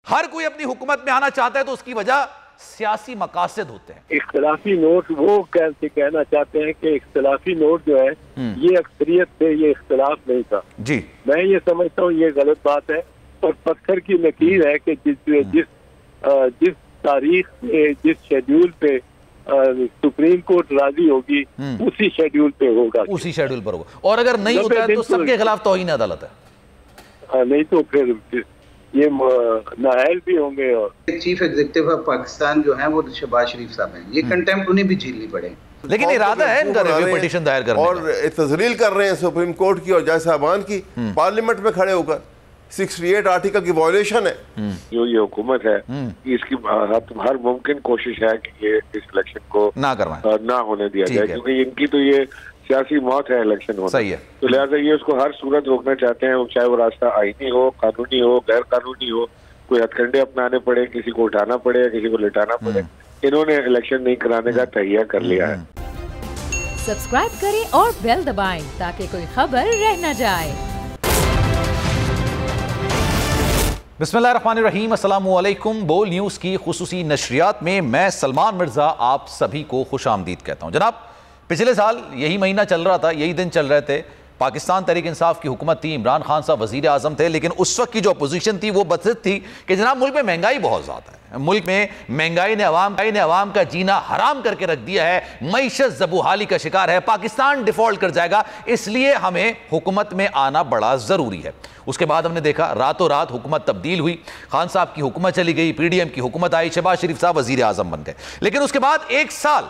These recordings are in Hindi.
हर कोई अपनी हुकूमत में आना चाहता है तो उसकी वजह सियासी मकासद होते हैं। इख्तलाफी नोट वो कहना चाहते हैं कि इख्तलाफी नोट जो है ये अक्सरियत थे, ये इख्तलाफ नहीं था जी। मैं ये समझता हूँ ये गलत बात है और पत्थर की लकीर है कि जिस तारीख में जिस शेड्यूल पे सुप्रीम कोर्ट राजी होगी उसी शेड्यूल पे होगा, उसी शेड्यूल पर होगा, और अगर नहीं होता है तो सबके खिलाफ तौहीन अदालत है। नहीं तो फिर ये नाअहल भी होंगे। और चीफ एग्जीक्यूटिव ऑफ पाकिस्तान जो है वो शहबाज शरीफ साहब हैं, ये कंटेम्प्ट उन्हें भी झेलनी पड़े, लेकिन इरादा है इनका रिव्यू पिटीशन दायर करने और तजलील कर रहे हैं सुप्रीम कोर्ट की और जज साहबान की पार्लियामेंट में खड़े होकर। 68 आर्टिकल की वायलेशन है। जो ये हुकूमत है इसकी हर मुमकिन कोशिश है कि ये इस इलेक्शन को ना करवाएं, ना होने दिया जाए, क्योंकि इनकी तो ये सियासी मौत है इलेक्शन होना। सही है। तो लिहाजा ये उसको हर सूरत रोकना चाहते हैं, चाहे वो रास्ता आईनी हो, कानूनी हो, गैर कानूनी हो, कोई हथकंडे अपनाने पड़े, किसी को उठाना पड़े या किसी को लिटाना पड़े, इन्होंने इलेक्शन नहीं कराने का तैयार कर लिया है। सब्सक्राइब करें और बेल दबाएं ताकि कोई खबर रह न जाए। बिस्मिल्लाहिर्रहमानिर्रहीम, अस्सलामुअलैकुम। बोल न्यूज़ की खुसूसी नशरियात में मैं सलमान मिर्ज़ा आप सभी को खुश आमदीद कहता हूँ। जनाब, पिछले साल यही महीना चल रहा था, यही दिन चल रहे थे, पाकिस्तान तहरीक इंसाफ की हुकूमत थी, इमरान खान साहब वज़ीर आज़म थे, लेकिन उस वक्त की जो अपोजिशन थी वो बदसिद थी कि जनाब मुल्क में महंगाई बहुत ज़्यादा है, मुल्क में महंगाई ने अवाम का जीना हराम करके रख दिया है, मईशत ज़बूहाली का शिकार है, पाकिस्तान डिफ़ॉल्ट कर जाएगा, इसलिए हमें हुकूमत में आना बड़ा ज़रूरी है। उसके बाद हमने देखा रातों रात हुकूमत तब्दील हुई, खान साहब की हुकूमत चली गई, PDM की हुकूमत आई, शहबाज शरीफ साहब वज़ीर आज़म बन गए। लेकिन उसके बाद एक साल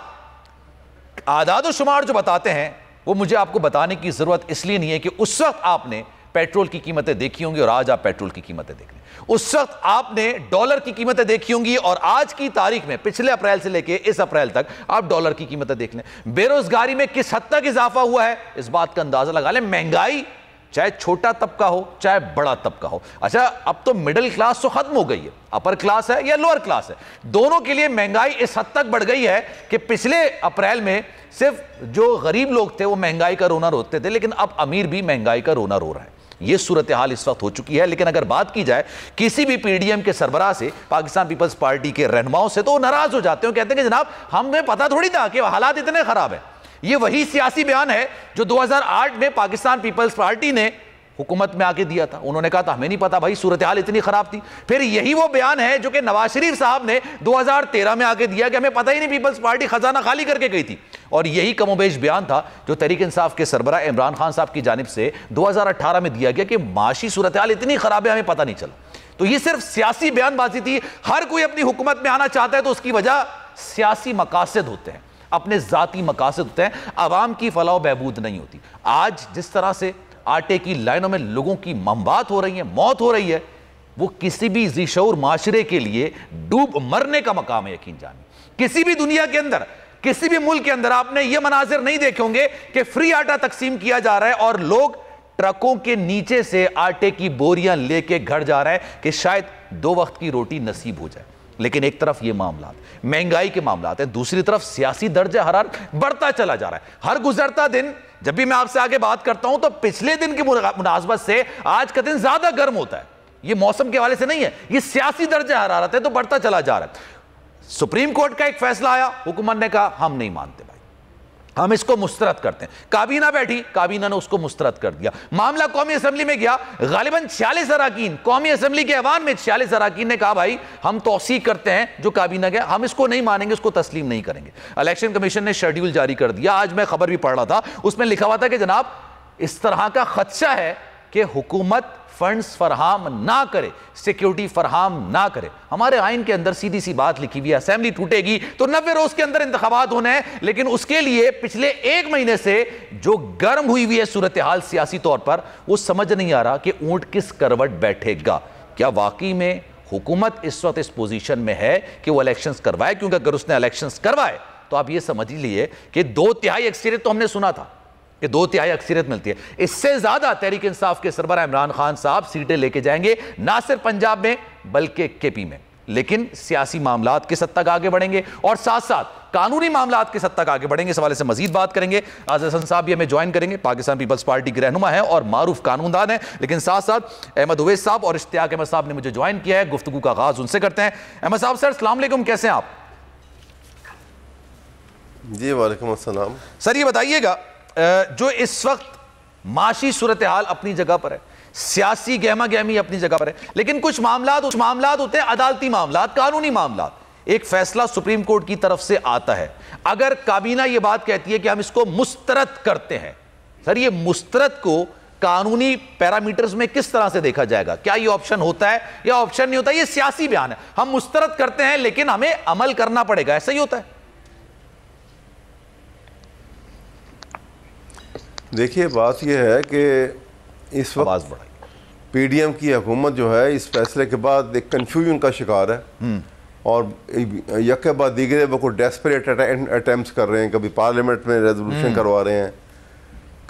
आदाद शुमार जो बताते हैं वो मुझे आपको बताने की जरूरत इसलिए नहीं है कि उस वक्त आपने पेट्रोल की कीमतें देखी होंगी और आज आप पेट्रोल की कीमतें देख लें, उस वक्त आपने डॉलर की कीमतें देखी होंगी और आज की तारीख में पिछले अप्रैल से लेकर इस अप्रैल तक आप डॉलर की कीमतें देख लें। बेरोजगारी में किस हद तक इजाफा हुआ है इस बात का अंदाजा लगा लें। महंगाई चाहे छोटा तबका हो चाहे बड़ा तबका हो, अच्छा अब तो मिडिल क्लास तो खत्म हो गई है, अपर क्लास है या लोअर क्लास है, दोनों के लिए महंगाई इस हद तक बढ़ गई है कि पिछले अप्रैल में सिर्फ जो गरीब लोग थे वो महंगाई का रोना रोते थे, लेकिन अब अमीर भी महंगाई का रोना रो रहा है। ये सूरत हाल इस वक्त हो चुकी है। लेकिन अगर बात की जाए किसी भी PDM के सरबराह से, पाकिस्तान पीपल्स पार्टी के रहनुमाओं से, तो वो नाराज हो जाते हैं, कहते हैं कि जनाब हमें पता थोड़ी था कि हालात इतने खराब है। ये वही सियासी बयान है जो 2008 में पाकिस्तान पीपल्स पार्टी ने हुकूमत में आके दिया था। उन्होंने कहा था हमें नहीं पता भाई सूरत हाल इतनी खराब थी। फिर यही वो बयान है जो कि नवाज शरीफ साहब ने 2013 में आके दिया कि हमें पता ही नहीं, पीपल्स पार्टी खजाना खाली करके गई थी। और यही कमोबेश बयान था जो तहरीक इंसाफ के सरबराह इमरान खान साहब की जानिब से 2018 में दिया गया कि माशी सूरत हाल इतनी खराब है हमें पता नहीं चला। तो ये सिर्फ सियासी बयानबाजी थी। हर कोई अपनी हुकूमत में आना चाहता है तो उसकी वजह सियासी मकासद होते हैं, अपने जाती मकासद होते हैं, आवाम की फलाह बहबूद नहीं होती। आज जिस तरह से आटे की लाइनों में लोगों की ममबात हो रही है, मौत हो रही है, वो किसी भी ज़िशऊर माशरे के लिए डूब मरने का मकाम है। यकीन जानिए किसी भी दुनिया के अंदर, किसी भी मुल्क के अंदर आपने ये मनाजिर नहीं देखे होंगे कि फ्री आटा तकसीम किया जा रहा है और लोग ट्रकों के नीचे से आटे की बोरियां लेके घर जा रहे हैं कि शायद 2 वक्त की रोटी नसीब हो जाए। लेकिन एक तरफ ये मामला महंगाई के मामला है, दूसरी तरफ सियासी दर्जा हरारत बढ़ता चला जा रहा है। हर गुजरता दिन जब भी मैं आपसे आगे बात करता हूं तो पिछले दिन की मुनासबत से आज का दिन ज्यादा गर्म होता है। ये मौसम के हवाले से नहीं है, ये सियासी दर्जा हरारत है तो बढ़ता चला जा रहा है। सुप्रीम कोर्ट का एक फैसला आया, हुकूमत ने कहा हम नहीं मानते भाई, हम इसको मुस्तरद करते हैं। काबीना बैठी, काबीना ने उसको मुस्तरद कर दिया। मामला कौमी असेंबली में गया, गालिबन 46 अराकीन, कौमी असेंबली के ऐवान में 46 अराकीन ने कहा भाई हम तौसीक करते हैं जो काबीना गया, हम इसको नहीं मानेंगे, इसको तस्लीम नहीं करेंगे। इलेक्शन कमीशन ने शेड्यूल जारी कर दिया। आज मैं खबर भी पढ़ रहा था, उसमें लिखा हुआ था कि जनाब इस तरह का खदशा है कि हुकूमत फंड्स फराहम ना करे, सिक्योरिटी फराहम ना करे। हमारे आइन के अंदर सीधी सी बात लिखी हुई है, असेंबली टूटेगी तो 90 रोज के अंदर इंतखाबात होने हैं, लेकिन उसके लिए पिछले 1 महीने से जो गर्म हुई हुई है सूरत हाल सियासी तौर पर, वो समझ नहीं आ रहा कि ऊंट किस करवट बैठेगा। क्या वाकई में हुकूमत इस वक्त इस पोजीशन में है कि वो इलेक्शंस करवाए? क्योंकि अगर उसने इलेक्शंस करवाए तो आप ये समझ लीजिए कि 2/3 अक्सरियत तो हमने सुना था कि 2/3 अक्सरियत मिलती है। इससे ज्यादा तहरीक इंसाफ के सरबराह इमरान खान साहब सीटें लेके जाएंगे, ना सिर्फ पंजाब में बल्कि KP में। लेकिन सियासी मामलात किस हद तक आगे बढ़ेंगे और साथ साथ कानूनी मामलात किस हद तक आगे बढ़ेंगे, इस हवाले से मजीद बात करेंगे। आज़ाद हसन साहब भी हमें ज्वाइन करेंगे, पाकिस्तान पीपल्स पार्टी के रहनुमा है और मारूफ कानूनदान है, लेकिन साथ साथ अहमद उवैस साहब और इश्तियाक अहमद साहब ने मुझे ज्वाइन किया है। गुफ्तगू का आगाज उनसे करते हैं। अहमद साहब सर अस्सलाम वालेकुम, कैसे हैं आप? जी वालेकुम अस्सलाम। सर ये बताइएगा, जो इस वक्त माशी सूरत हाल अपनी जगह पर है, सियासी गहमा गहमी अपनी जगह पर है, लेकिन कुछ मामलात होते हैं अदालती मामलात, कानूनी मामलात। एक फैसला सुप्रीम कोर्ट की तरफ से आता है, अगर काबीना यह बात कहती है कि हम इसको मुस्तरद करते हैं, सर ये मुस्तरद को कानूनी पैरामीटर्स में किस तरह से देखा जाएगा? क्या ये ऑप्शन होता है या ऑप्शन नहीं होता? ये सियासी बयान है, हम मुस्तरद करते हैं लेकिन हमें अमल करना पड़ेगा, ऐसा ही होता है? देखिए बात यह है कि इस वक्त पीडीएम की हुकूमत जो है इस फैसले के बाद एक कन्फ्यूजन का शिकार है और यक के बाद दीगरे वो को डेस्परेट अटैम्प्ट्स कर रहे हैं। कभी पार्लियामेंट में रेजोल्यूशन करवा रहे हैं,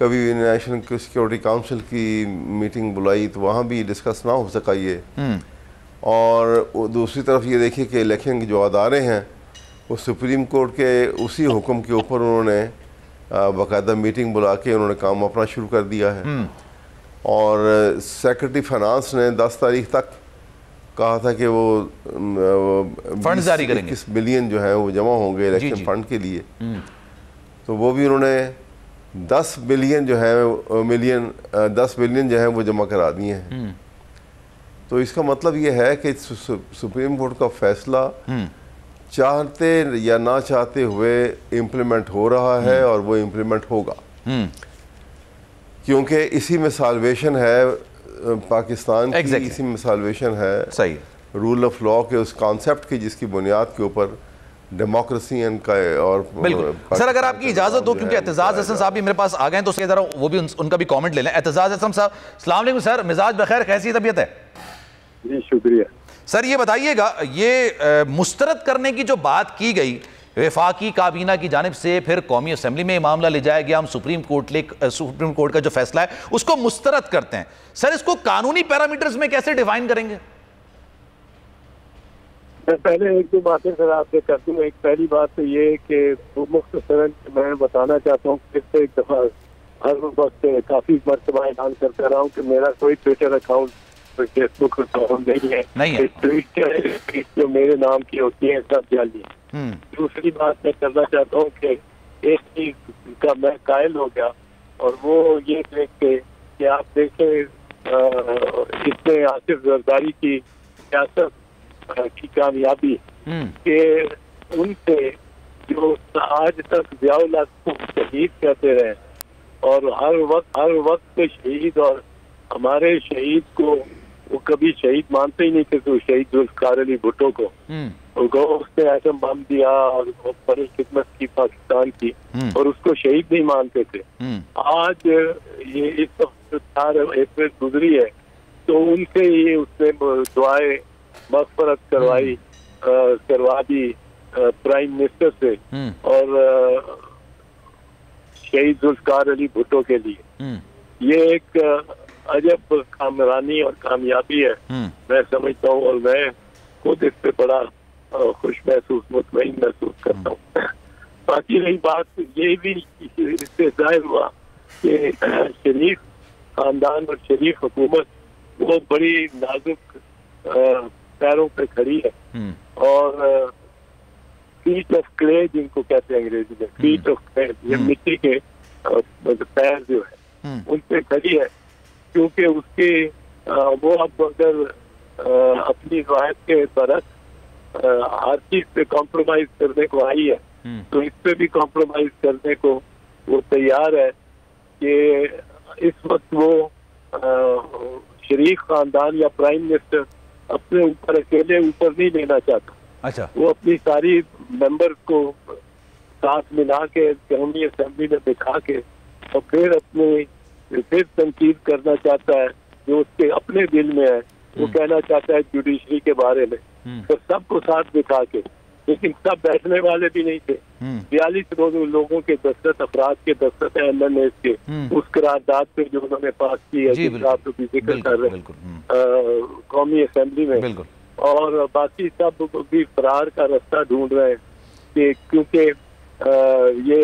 कभी नेशनल सिक्योरिटी काउंसिल की मीटिंग बुलाई तो वहाँ भी डिस्कस ना हो सका ये। और दूसरी तरफ ये देखिए कि इलेक्शन के जो अदारे हैं वो सुप्रीम कोर्ट के उसी हुक्म के ऊपर उन्होंने बाकायदा मीटिंग बुला के उन्होंने काम अपना शुरू कर दिया है। और सेक्रेटरी फाइनेंस ने 10 तारीख तक कहा था कि वो फंड जारी करेंगे, 21 बिलियन जो है वो जमा होंगे इलेक्शन फंड के लिए। तो वो भी उन्होंने 10 बिलियन जो है 10 बिलियन जो है वो जमा करा दिए हैं। तो इसका मतलब ये है कि सुप्रीम कोर्ट का फैसला चाहते या ना चाहते हुए इम्प्लीमेंट हो रहा है और वो इम्प्लीमेंट होगा, क्योंकि इसी में साल्वेशन है पाकिस्तान की, इसी में साल्वेशन है सही रूल ऑफ लॉ के उस कॉन्सेप्ट की जिसकी बुनियाद के ऊपर डेमोक्रेसी का। और बिल्कुल सर, अगर आपकी इजाजत हो, क्योंकि एतजाज हसन साहब भी मेरे पास आ गए हैं तो जरा वो भी उनका भी कमेंट ले लें। एतजाज हसन साहब अस्सलाम वालेकुम सर, मिजाज बखैर, कैसी तबीयत है? जी शुक्रिया सर। ये बताइएगा, ये मुस्तरद करने की जो बात की गई वफाकी काबीना की जानिब से, फिर कौमी असेंबली में मामला ले जाया गया, हम सुप्रीम कोर्ट का जो फैसला है उसको मुस्तरद करते हैं, सर इसको कानूनी पैरामीटर्स में कैसे डिफाइन करेंगे? मैं पहले एक दो बातें सर आपसे कर दूं। एक पहली बात तो ये कि मुख्तसरन मैं बताना चाहता हूँ, फिर से एक दफा हर वक्त काफी मरतबा ऐलान करता रहा हूँ कि मेरा कोई ट्विटर अकाउंट, फेसबुक अकाउंट नहीं है। ट्वीट जो मेरे नाम की होती है सब जाली। दूसरी बात मैं करना चाहता हूँ कि एक चीज का मैं कायल हो गया और वो ये देख के कि आप देखें इसमें आसिफ जरदारी की सियासत की कामयाबी के उनसे जो आज तक ज़ियाउल हक को शहीद कहते रहे और हर वक्त शहीद, और हमारे शहीद को वो कभी शहीद मानते ही नहीं थे, तो शहीद जुल्फ़िकार अली भुट्टो को उसने एटम बम दिया और बड़ी खिदमत की पाकिस्तान की और उसको शहीद नहीं मानते थे। आज ये इस वक्त 4 अप्रैल गुजरी है तो उनसे ही उसने दुआएं मग़फ़िरत करवा दी प्राइम मिनिस्टर से और शहीद जुल्फ़िकार अली भुट्टो के लिए। ये एक अजब कामरानी और कामयाबी है मैं समझता हूँ, और मैं खुद इस पे बड़ा खुश महसूस, मुतमईन महसूस करता हूँ। बाकी रही बात, ये भी इससे जाहिर हुआ कि शरीफ खानदान और शरीफ हुकूमत वो बड़ी नाजुक पैरों पे खड़ी है और फीट ऑफ क्ले जिनको कहते हैं अंग्रेजी में, फीट ऑफ क्ले, ये मिट्टी के पैर जो है उन पे खड़ी है, क्योंकि उसके वो अब अगर अपनी राहत के बरस हर चीज पे कॉम्प्रोमाइज करने को आई है तो इस पे भी कॉम्प्रोमाइज करने को वो तैयार है कि इस वक्त वो शरीफ खानदान या प्राइम मिनिस्टर अपने ऊपर अकेले ऊपर नहीं लेना चाहता। अच्छा, वो अपनी सारी मेंबर को साथ मिला के कौमी असेंबली में बिठा के और फिर तनकीद करना चाहता है जो उसके अपने दिल में है। वो कहना चाहता है जुडिशरी के बारे में, तो सबको साथ बिठा के, लेकिन सब बैठने वाले भी नहीं थे। 42 लोगों के दस्तखत, अफराद के दस्तखत है एमएनएस के उस करारदाद पे जो उन्होंने पास की है, जिसका आप जिक्र कर रहे हैं कौमी असेंबली में। और बाकी सब भी फरार का रास्ता ढूंढ रहे हैं कि क्योंकि ये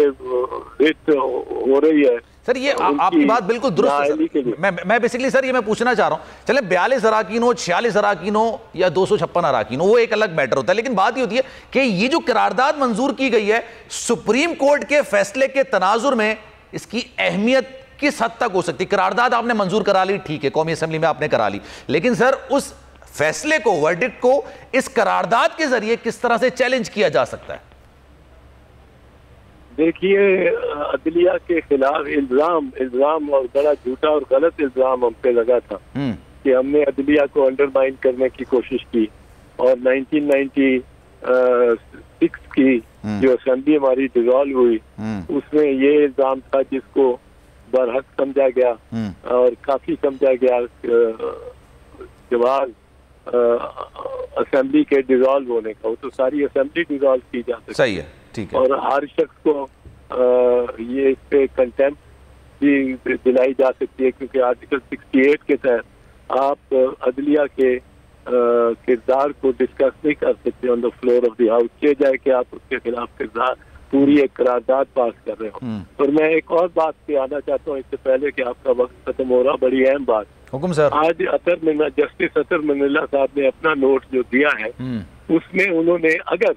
रिट हो रही है। सर ये आपकी बात बिल्कुल दुरुस्त है। मैं बेसिकली सर ये मैं पूछना चाह रहा हूं, चले 42 अराकीन हो, 46 अराकीन हो या 256 अराकीन हो, वो एक अलग मैटर होता है, लेकिन बात ये होती है कि ये जो करारदाद मंजूर की गई है, सुप्रीम कोर्ट के फैसले के तनाजुर में इसकी अहमियत किस हद तक हो सकती है? करारदाद आपने मंजूर करा ली, ठीक है, कौमी असेंबली में आपने करा ली, लेकिन सर उस फैसले को, वर्डिक्ट को इस करारदाद के जरिए किस तरह से चैलेंज किया जा सकता है? देखिए, अदलिया के खिलाफ इल्जाम और बड़ा झूठा और गलत इल्जाम हम पे लगा था कि हमने अदलिया को अंडरमाइन करने की कोशिश की, और 1996 की जो असेंबली हमारी डिसॉल्व हुई उसमें ये इल्जाम था जिसको बरहक समझा गया और काफी समझा गया जवाब असेंबली के डिसॉल्व होने का। वो तो सारी असेंबली डिसॉल्व की जा सकती है, सही है, ठीक है, और हर शख्स को ये इस पे कंटेम्प्ट भी दिलाई जा सकती है, क्योंकि आर्टिकल 68 के तहत आप अदलिया के किरदार को डिस्कस नहीं कर सकते on the floor of the house, के जाए कि आप उसके खिलाफ किरदार पूरी एक करारदाद पास कर रहे हो। और मैं एक और बात पे आना चाहता हूँ इससे पहले कि आपका वक्त खत्म हो रहा, बड़ी अहम बात। हुकुम सर। आज जस्टिस अतर मिनल्ला साहब ने अपना नोट जो दिया है उसमें उन्होंने अगर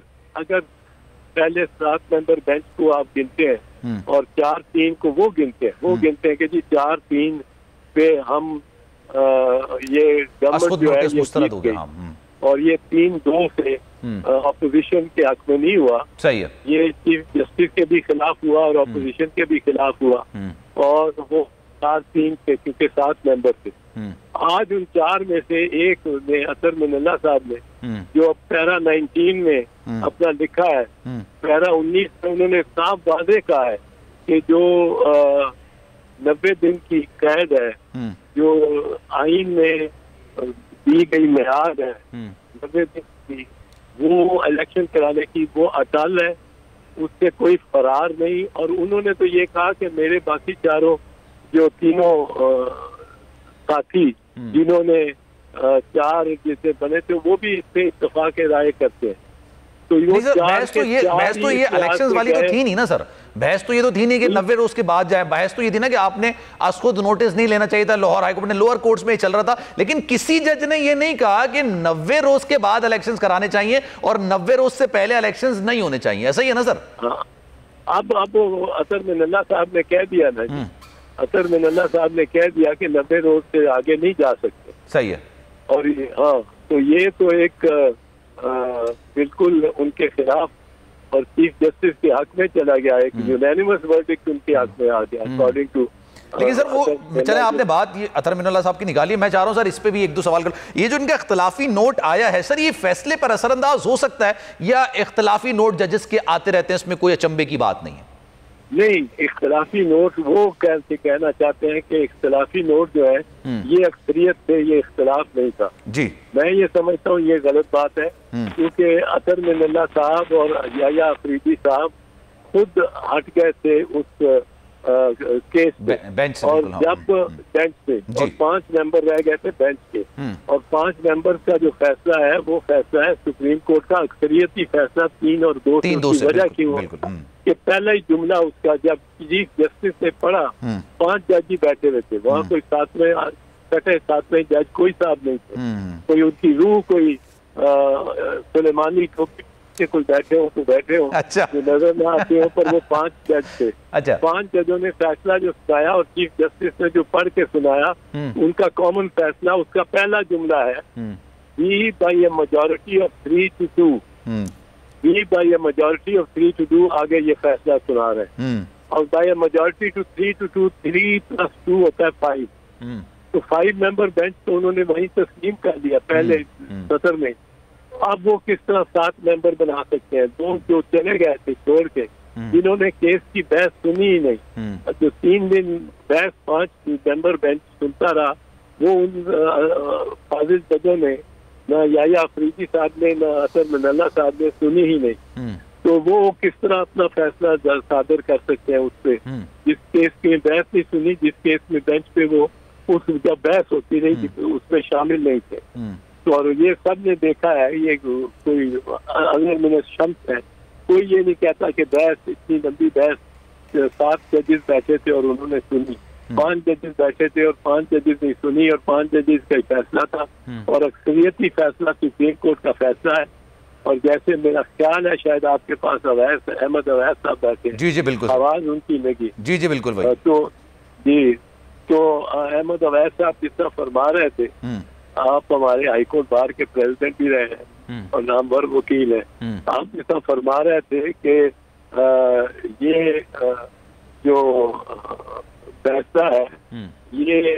पहले 7 मेंबर बेंच को आप गिनते हैं और 4-3 को वो गिनते हैं कि जी 4-3 पे हम ये गवर्नमेंट जो है ये जीत गई, और ये 3-2 से ऑपोजिशन के हक में नहीं हुआ। सही है, ये चीफ जस्टिस के भी खिलाफ हुआ और ऑपोजिशन के भी खिलाफ हुआ, और वो 4-3 से, क्योंकि 7 मेंबर थे। आज उन 4 में से एक ने, अतर मिनल्ला साहब ने, जो पैरा 19 में अपना लिखा है, पैरा 19 में उन्होंने साफ वादे कहा है कि जो 90 दिन की कैद है, जो आइन में दी गई मियाद है 90 दिन की, वो इलेक्शन कराने की वो अटल है, उससे कोई फरार नहीं। और उन्होंने तो ये कहा कि मेरे बाकी चारों जो तीनों साथी जिन्होंने 4 जैसे बने थे वो भी इस पे इत्तेफाक राय करते हैं। तो बहस तो ये इलेक्शंस वाली तो थी नहीं ना सर, बहस तो ये तो थी नहीं कि 90 रोज के बाद जाए, बहस तो ये थी ना कि आपने आज खुद नोटिस नहीं लेना चाहिए था, लाहौर हाईकोर्ट ने, लोअर कोर्ट्स में चल रहा था, लेकिन किसी जज ने ये नहीं कहा कि 90 रोज के बाद इलेक्शंस कराने चाहिए और 90 रोज से पहले इलेक्शंस नहीं होने चाहिए, ऐसा ही है ना सर? हाँ, अब अतर मिनल्ला साहब ने कह दिया ना, अतर मिनल्ला साहब ने कह दिया कि 90 रोज से आगे नहीं जा सकते। सही है, और हाँ, तो ये तो एक बिल्कुल उनके खिलाफ और चीफ जस्टिस के हक में चला गया, एक यूनानिमस वर्डिक्ट उनके हक में आ गया अकॉर्डिंग टू। लेकिन सर वो चले, आपने बात ये अतर मिनल्ला साहब की निकाली, मैं चाह रहा हूं सर इस पे भी 1-2 सवाल कर। ये जो इनका इख्तलाफी नोट आया है सर, ये फैसले पर असरअंदाज हो सकता है या इख्तलाफी नोट जजेस के आते रहते हैं, इसमें कोई अचंभे की बात नहीं है? नहीं, इख्तलाफी नोट वो कहना चाहते हैं कि इख्तलाफी नोट जो है ये अक्सरियत से, ये इख्तलाफ नहीं था जी। मैं ये समझता हूँ ये गलत बात है, क्योंकि अतर मिनल्ला साहब और याया अफरीदी साहब खुद हट गए थे उस केस बेंच से, और जब बेंच से, और 5 मेंबर रह गए थे बेंच के, और 5 मेंबर का जो फैसला है वो फैसला है सुप्रीम कोर्ट का अक्सरियती फैसला 3 और 2 से। वजह क्यों कि पहला ही जुमला उसका जब चीफ जस्टिस ने पढ़ा, 5 जज ही बैठे हुए थे वहाँ, कोई सातवें जज कोई साहब नहीं थे, कोई उनकी रूह कोई सुलेमानी के कोई बैठे हो अच्छा, जो नजर ना आते हो, पर वो 5 जज थे। अच्छा, 5 जजों ने फैसला जो सुनाया और चीफ जस्टिस ने जो पढ़ के सुनाया, उनका कॉमन फैसला, उसका पहला जुमला है be by a majority of 3 to 2, be by a majority of 3 to 2, आगे ये फैसला सुना रहे हैं। और by a majority to 3 to 2, 3 + 2 होता है 5, तो 5 मेंबर बेंच तो उन्होंने वहीं तस्लीम कर लिया पहले सत्र में। अब वो किस तरह 7 मेंबर बना सकते हैं? 2 जो चले गए थे छोड़ के, जिन्होंने केस की बहस सुनी ही नहीं, जो 3 दिन बहस 5 मेंबर बेंच सुनता रहा, वो उन फाजिल जजों ने, ना याया अफरीदी साहब ने, ना अतर मिनल्ला साहब ने सुनी ही नहीं, तो वो किस तरह अपना फैसला सादर कर सकते हैं उससे, जिस केस की बहस नहीं सुनी, जिस केस में बेंच पे वो उस जब बहस होती रही उसमें शामिल नहीं थे। तो और ये सब ने देखा है, ये कोई अगर मैंने शम्स है, कोई ये नहीं कहता कि बहस, इतनी लंबी बहस 7 जजेस बैठे थे और उन्होंने सुनी, 5 जजेस बैठे थे और 5 जजेस ने सुनी और 5 जजेस का फैसला था और अक्सरियती फैसला सुप्रीम कोर्ट का फैसला है। और जैसे मेरा ख्याल है शायद आपके पास अहमद अवैस साहब बैठे, जी जी बिल्कुल, आवाज उनकी लगी, जी जी बिल्कुल भाई। तो अहमद अवैस साहब जिस तरह फरमा रहे थे, आप हमारे हाईकोर्ट बार के प्रेसिडेंट भी रहे हैं और नामवर वकील हैं, आप जिस तरह फरमा रहे थे कि ये जो फैसला है ये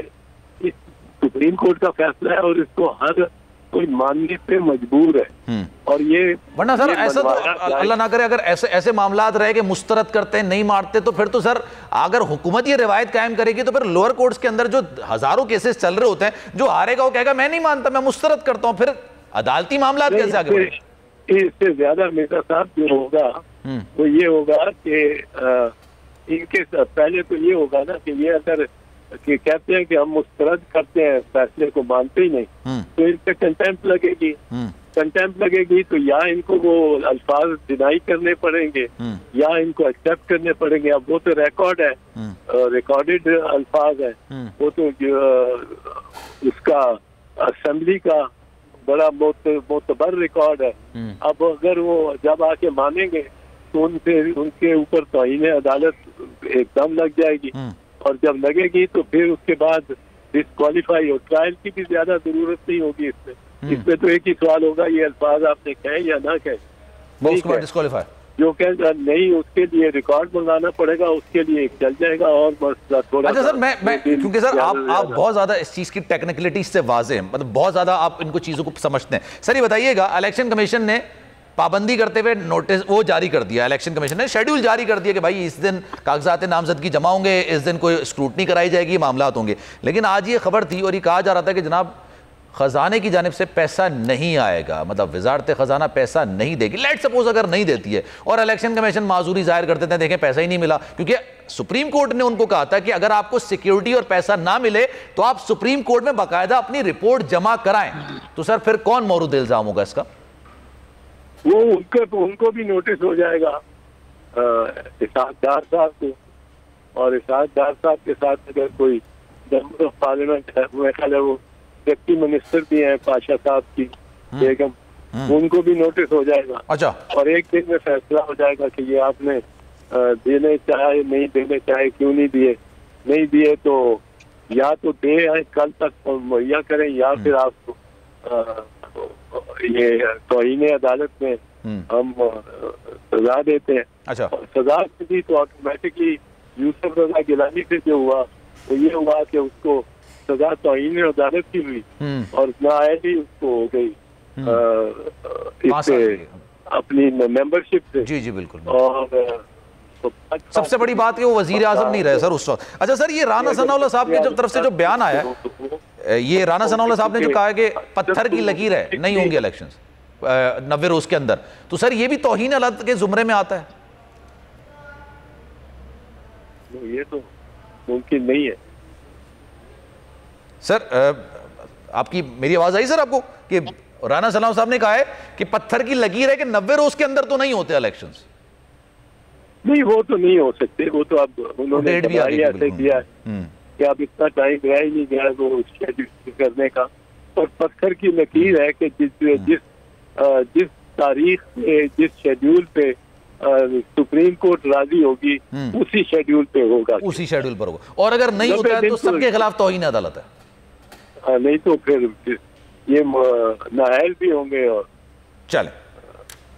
इस सुप्रीम कोर्ट का फैसला है और इसको हर कोई मानने पे मजबूर है। और ये वरना सर ऐसा तो अल्लाह ना करे अगर ऐसे मामलात रहे कि मुस्तरद करते हैं, नहीं मारते, तो फिर तो सर अगर हुकूमत ये रिवायत कायम करेगी तो फिर लोअर कोर्ट्स के अंदर जो हजारों केसेस चल रहे होते हैं, जो हारेगा वो कहेगा मैं नहीं मानता, मैं मुस्तरद करता हूँ, फिर अदालती मामलात कैसे आगे बढ़ेंगे? इससे ज्यादा मिर्जा साहब जो होगा वो ये होगा कि इनके पहले तो ये होगा ना कि ये अगर कि कहते हैं कि हम मुस्तरद करते हैं, फैसले को मानते ही नहीं, तो इन पे कंटेम्प्ट लगेगी। कंटेम्प्ट लगेगी तो या इनको वो अल्फाज डिनाई करने पड़ेंगे या इनको एक्सेप्ट करने पड़ेंगे। अब वो तो रिकॉर्ड है, रिकॉर्डेड अल्फाज है, वो तो उसका असेंबली का बड़ा मोतबर रिकॉर्ड है। अब अगर वो जब आके मानेंगे तो उनके ऊपर तौहीन अदालत एकदम लग जाएगी और जब लगेगी तो फिर उसके बाद डिस्क्वालीफाई हो, ट्रायल की भी ज्यादा जरूरत नहीं होगी इसमें। इसमें तो एक ही सवाल होगा, ये अल्फाज आपने कहे या ना कहे, डिस्क्वालीफाई जो कहेगा नहीं उसके लिए रिकॉर्ड मंगाना पड़ेगा, उसके लिए चल जाएगा और मसला थोड़ा। अच्छा सर मैं क्योंकि सर आप बहुत ज्यादा इस चीज की टेक्निकलिटी से वाजे हैं, मतलब बहुत ज्यादा आप इनको चीजों को समझते हैं। सर ये बताइएगा, इलेक्शन कमीशन ने पाबंदी करते हुए नोटिस वो जारी कर दिया, इलेक्शन कमीशन ने शेड्यूल जारी कर दिया कि भाई इस दिन कागजात नामजदगी जमा होंगे, इस दिन कोई स्क्रूटनी कराई जाएगी, मामलात होंगे। लेकिन आज ये खबर थी और ये कहा जा रहा था कि जनाब खजाने की जानिब से पैसा नहीं आएगा, मतलब वजारत खजाना पैसा नहीं देगी। लेट सपोज अगर नहीं देती है और इलेक्शन कमीशन माजूरी जाहिर कर देते हैं, देखें पैसा ही नहीं मिला, क्योंकि सुप्रीम कोर्ट ने उनको कहा था कि अगर आपको सिक्योरिटी और पैसा ना मिले तो आप सुप्रीम कोर्ट में बाकायदा अपनी रिपोर्ट जमा कराएं। तो सर फिर कौन मौरूद इल्जाम होगा इसका? वो उनको भी नोटिस हो जाएगा इसाहतदार साहब को, और इसाहतदार साहब के साथ अगर कोई मेंबर ऑफ पार्लियामेंट है, मेरे ख्याल है वो डिप्टी मिनिस्टर भी हैं पाशा साहब की बेगम, उनको भी नोटिस हो जाएगा। अच्छा। और एक दिन में फैसला हो जाएगा कि ये आपने देने चाहे नहीं देने चाहे, क्यों नहीं दिए तो या तो दे कल तक मुहैया करें या फिर आपको ये तौहीन अदालत में हम सजा देते हैं। अच्छा। सजा दी तो ऑटोमेटिकली यूसुफ रजा गिलानी से जो हुआ वो ये हुआ कि उसको सजा तौहीन अदालत की हुई और नाअहली उसको हो गई इससे अपनी मेंबरशिप से। जी जी बिल्कुल। और सबसे बड़ी बात है वो वजीर आजम नहीं रहे सर उस वक्त। अच्छा सर, ये राना सनाउल्लाह साहब की तरफ से जो बयान आया है, ये राना सनाउल्लाह साहब ने जो कहा है कि पत्थर की लकीर है, नहीं होंगे इलेक्शंस 90 रोज के अंदर, तो सर ये भी तौहीन अदालत के जुमरे में आता है? ये तो मुमकिन नहीं है सर। आपकी मेरी आवाज आई सर आपको कि राना सनाउल्लाह साहब ने कहा है कि पत्थर की लकीर है कि 90 रोज के अंदर तो नहीं होते इलेक्शंस? नहीं, वो तो नहीं हो सकते, वो तो अब उन्होंने ऐसे किया है कि अब इतना टाइम रह ही नहीं गया वो शेड्यूल करने का। और पत्थर की लकीर है कि जिस तारीख में जिस शेड्यूल पे सुप्रीम कोर्ट राजी होगी उसी शेड्यूल पे होगा, उसी शेड्यूल पर होगा। और अगर नहीं होता है तो सबके खिलाफ तौहीन अदालत है। नहीं तो फिर ये नाअहल भी होंगे। और चले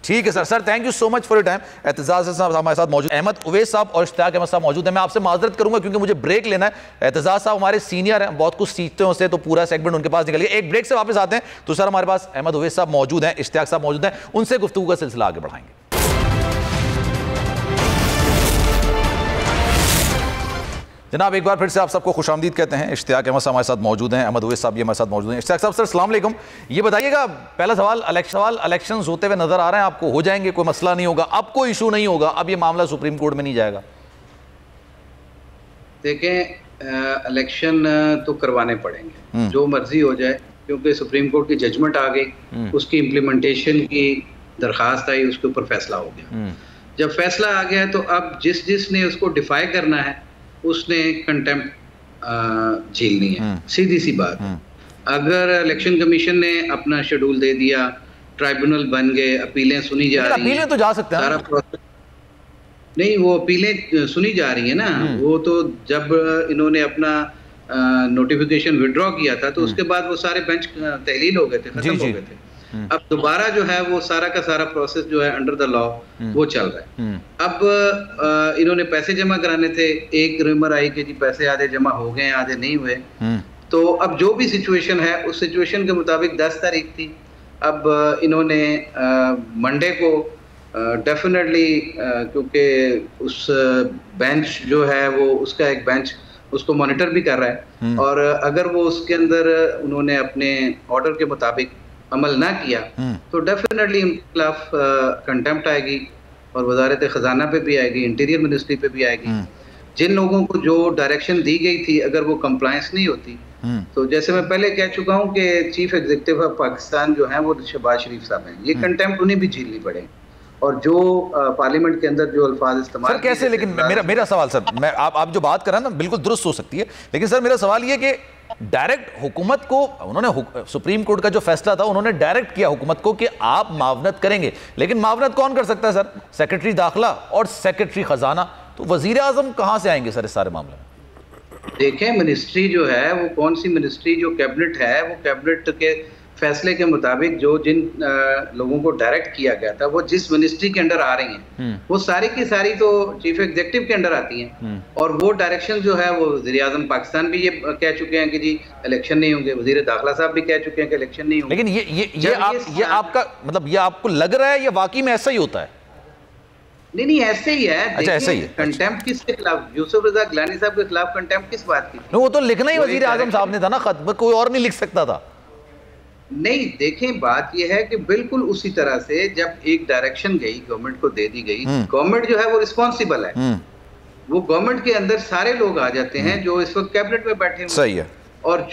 ठीक है sir. Sir thank you so much for your time. Aitzaz साहब हमारे साथ मौजूद, अहमद उवैस साहब और इश्तियाक अहमद साहब मौजूद हैं। मैं आपसे माजरत करूंगा क्योंकि मुझे ब्रेक लेना है। एतजाज साहब हमारे सीनियर हैं, बहुत कुछ सीखते हैं उससे, तो पूरा सेगमेंट उनके पास निकल गया। एक ब्रेक से वापस आते हैं तो सर हमारे पास अहमद उवैस साहब मौजूद हैं, इश्तियाक साहब मौजूद हैं, उनसे गुफ्तगू का सिलसिला आगे बढ़ाएंगे। जनाब एक बार फिर से आप सबको खुशामदीद कहते हैं। इश्तियाक अहमद साहब हमारे साथ मौजूद हैं, अहमद उवैस साहब भी हमारे साथ मौजूद हैं। इश्तियाक साहब सर अस्सलाम वालेकुम। ये बताइएगा, पहला सवाल इलेक्शंस होते हुए नजर आ रहे हैं आपको, हो जाएंगे, कोई मसला नहीं होगा, अब कोई इशू नहीं होगा, अब ये मामला सुप्रीम कोर्ट में नहीं जाएगा? देखें, इलेक्शन तो करवाने पड़ेंगे, जो मर्जी हो जाए, क्योंकि सुप्रीम कोर्ट की जजमेंट आ गई, उसकी इम्प्लीमेंटेशन की दरखास्त आई, उसके ऊपर फैसला हो गया। जब फैसला आ गया तो अब जिसने उसको डिफाई करना है उसने कंटेम्प्ट झेलनी है, सीधी सी बात है। अगर इलेक्शन कमीशन ने अपना शेड्यूल दे दिया, ट्राइब्यूनल बन गए, अपीलें सुनी जा रही हैं, अपीलें तो जा सकते हैं, सारा प्रोसेस नहीं, वो अपीलें सुनी जा रही है ना। वो तो जब इन्होंने अपना नोटिफिकेशन विड्रॉ किया था तो उसके बाद वो सारे बेंच तहलील हो गए थे, खत्म हो गए थे। अब दोबारा जो है वो सारा का सारा प्रोसेस जो है अंडर द लॉ वो चल रहा है। अब इन्होंने पैसे जमा कराने थे, एक रूमर आई कि जी पैसे आधे जमा हो गए आधे नहीं हुए। तो अब जो भी सिचुएशन है उस सिचुएशन के मुताबिक 10 तारीख थी। अब इन्होंने मंडे को डेफिनेटली क्योंकि उस बेंच जो है वो उसका एक बेंच उसको मॉनिटर भी कर रहा है, और अगर वो उसके अंदर उन्होंने अपने ऑर्डर के मुताबिक अमल ना किया तो डेफिनेटली उनके खिलाफ कंटेम्प्ट आएगी और वजारत खजाना पे भी आएगी, इंटीरियर मिनिस्ट्री पे भी आएगी। जिन लोगों को जो डायरेक्शन दी गई थी अगर वो कंप्लायंस नहीं होती तो जैसे मैं पहले कह चुका हूं कि चीफ एग्जीक्यूटिव ऑफ पाकिस्तान जो है वो शहबाज शरीफ साहब हैं, ये कंटेम्प्ट उन्हें भी झेलनी पड़े। और जो पार्लियामेंट के अंदर जो अल्फाज इस्तेमाल सर कैसे, लेकिन मेरा सवाल सर, मैं आप जो बात कर रहे हैं ना बिल्कुल दुरुस्त हो सकती है, लेकिन सर मेरा सवाल ये कि डायरेक्ट हुकूमत को उन्होंने सुप्रीम कोर्ट का जो फैसला था उन्होंने डायरेक्ट किया हुकूमत को कि आप मावनत करेंगे, लेकिन मावनत कौन कर सकता है सर? सेक्रेटरी दाखिला और सेक्रेटरी खजाना। तो वजीर आजम कहां से आएंगे सर इस सारे मामले में? देखें, मिनिस्ट्री जो है वो कौन सी मिनिस्ट्री, जो कैबिनेट है वो कैबिनेट के फैसले के मुताबिक जो जिन लोगों को डायरेक्ट किया गया था वो जिस मिनिस्ट्री के अंडर आ रही हैं वो सारी की सारी तो चीफ एग्जीक्यूटिव के अंडर आती हैं। और वो डायरेक्शन जो है वो वज़ीर आज़म पाकिस्तान भी ये कह चुके हैं कि जी इलेक्शन नहीं होंगे, वज़ीर दाखिला साहब भी कह चुके हैं कि इलेक्शन नहीं होंगे। लेकिन ये आपका मतलब ये आपको लग रहा है ये वाकई में ऐसा ही होता है? नहीं ऐसे ही है। अच्छा, ऐसे ही है। कंटेम्प्ट किसके खिलाफ? यूसुफ रजा गिलानी साहब के खिलाफ कंटेम्प्ट किस बात की थी? वो तो लिखना ही वज़ीर आज़म साहब ने था ना खत, कोई और नहीं लिख सकता था। नहीं, देखें बात यह है कि बिल्कुल उसी तरह से जब एक डायरेक्शन गई गवर्नमेंट को दे दी गई, गवर्नमेंट जो है वो रिस्पॉन्सिबल है, वो गवर्नमेंट के अंदर सारे लोग आ जाते हैं जो इस वक्त कैबिनेट में बैठे हुए। सही है। और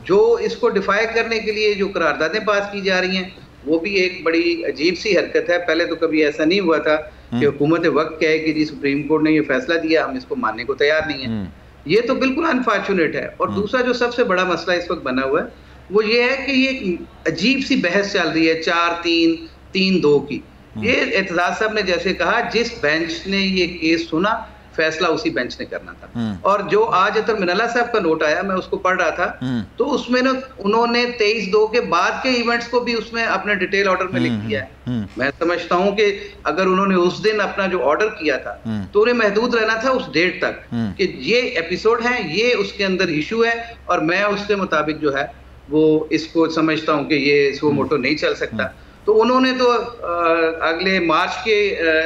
जो इसको डिफाई करने के लिए जो करारदादें पास की जा रही हैं वो भी एक बड़ी अजीब सी हरकत है। पहले तो कभी ऐसा नहीं हुआ था कि हुकूमत वक्त कहे कि जी सुप्रीम कोर्ट ने ये फैसला दिया, हम इसको मानने को तैयार नहीं है। ये तो बिल्कुल अनफॉर्चुनेट है। और दूसरा जो सबसे बड़ा मसला इस वक्त बना हुआ है वो ये है कि ये एक अजीब सी बहस चल रही है 4-3-3-2 की। ये एतजाज साहब ने जैसे कहा, जिस बेंच ने ये केस सुना फैसला उसी बेंच ने करना था। और जो आज अतर मिनल्ला साहब का नोट आया, मैं उसको पढ़ रहा था, तो उसमें ना उन्होंने 23-2 के बाद के इवेंट्स को भी उसमें अपने डिटेल ऑर्डर में लिख दिया है। मैं समझता हूं कि अगर उन्होंने उस दिन अपना जो ऑर्डर किया था तो उन्हें महदूद रहना था उस डेट तक कि ये एपिसोड है, ये उसके अंदर इशू है और मैं उसके मुताबिक जो है वो इसको समझता हूं कि ये सो मोटो नहीं चल सकता। तो उन्होंने तो अगले मार्च के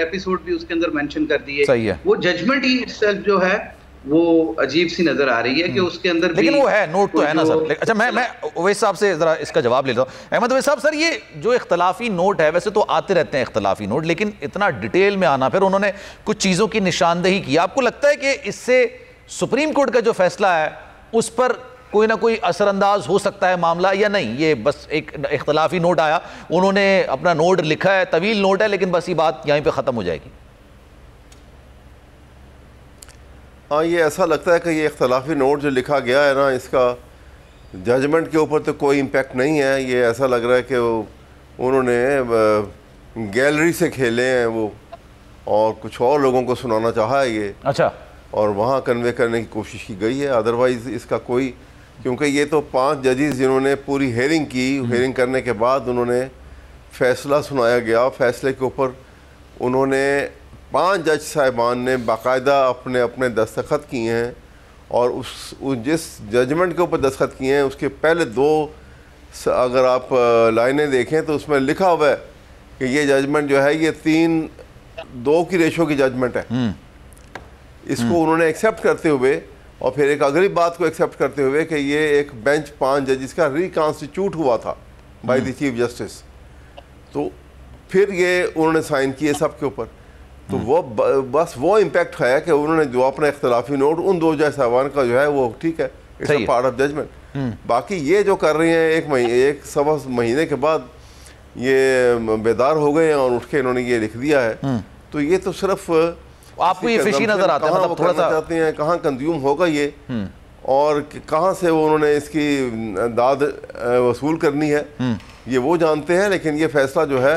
एपिसोड भी उसके अंदर मेंशन कर दिए। सही है। वो जजमेंट ही सेल्फ जो है वो अजीब सी नजर आ रही है कि उसके अंदर लेकिन वो है नोट तो है ना सर। अच्छा, मैं वैसे साहब से जरा इसका जवाब लेता हूँ। अहमद वैसे साहब, सर ये जो इख्तलाफी नोट है, वैसे तो आते रहते हैं इख्तलाफी नोट, लेकिन इतना डिटेल में आना, फिर उन्होंने कुछ चीज़ों की निशानदेही की, आपको लगता है कि इससे सुप्रीम कोर्ट का जो फैसला है उस पर कोई ना कोई असरअंदाज हो सकता है मामला, या नहीं ये बस एक इख्तलाफी नोट आया, उन्होंने अपना नोट लिखा है, तवील नोट है, लेकिन बस ये बात यहीं पे ख़त्म हो जाएगी? हाँ, ये ऐसा लगता है कि ये इख्तलाफी नोट जो लिखा गया है ना, इसका जजमेंट के ऊपर तो कोई इम्पेक्ट नहीं है। ये ऐसा लग रहा है कि उन्होंने गैलरी से खेले हैं वो और कुछ और लोगों को सुनाना चाहा है ये। अच्छा। और वहाँ कन्वे करने की कोशिश की गई है। अदरवाइज़ इसका कोई, क्योंकि ये तो 5 जजेस जिन्होंने पूरी हेयरिंग की, हेयरिंग करने के बाद उन्होंने फैसला सुनाया गया। फैसले के ऊपर उन्होंने 5 जज साहिबान ने बाकायदा अपने अपने दस्तखत किए हैं और जिस जजमेंट के ऊपर दस्तखत किए हैं उसके पहले 2 अगर आप लाइनें देखें तो उसमें लिखा हुआ है कि ये जजमेंट जो है ये 3-2 की रेशो की जजमेंट है। इसको उन्होंने एक्सेप्ट करते हुए और फिर एक अगली बात को एक्सेप्ट करते हुए कि ये एक बेंच 5 जजिस का रिकॉन्स्टिट्यूट हुआ था बाय द चीफ जस्टिस, तो फिर ये उन्होंने साइन किए सब के ऊपर। तो वो बस वो इम्पैक्ट है कि उन्होंने जो अपना इख्तलाफी नोट उन 2 जज साहबान का जो है वो ठीक है, it's a part of judgment. बाकी ये जो कर रहे हैं एक सवा महीने के बाद ये बेदार हो गए और उठ के इन्होंने ये लिख दिया है, तो ये तो सिर्फ आपको ये फिशी नजर आता है, मतलब थोड़ा सा चाहते हैं कहाँ कंज्यूम होगा ये और कहाँ से वो उन्होंने इसकी दाद वसूल करनी है, ये वो जानते हैं। लेकिन ये फैसला जो है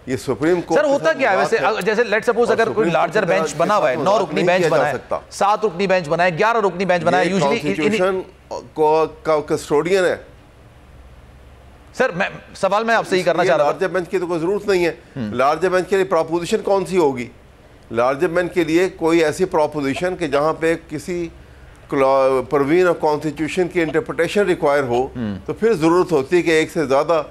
ये सुप्रीम कोर्ट सर होता क्या है वैसे, जैसे लेट सपोज अगर कोई लार्जर बेंच बना हुआ है, 9 रुकनी बेंच बना है, 7 रुकनी बेंच बना है, 11 रुकनी बेंच बना है, यूजुअली कॉन्स्टिट्यूशन का कस्टोडियन है। सर सवाल मैं आपसे ही करना चाह रहा हूं, लार्जर बेंच की तो कोई जरूरत नहीं है। लार्जर बेंच के लिए प्रोपोजिशन कौन सी होगी? लार्जर बेंच के लिए कोई ऐसी प्रोपोजिशन कि जहां पे किसी प्रोविजन ऑफ कॉन्स्टिट्यूशन की इंटरप्रिटेशन रिक्वायर हो, तो फिर जरूरत होती है कि एक से ज्यादा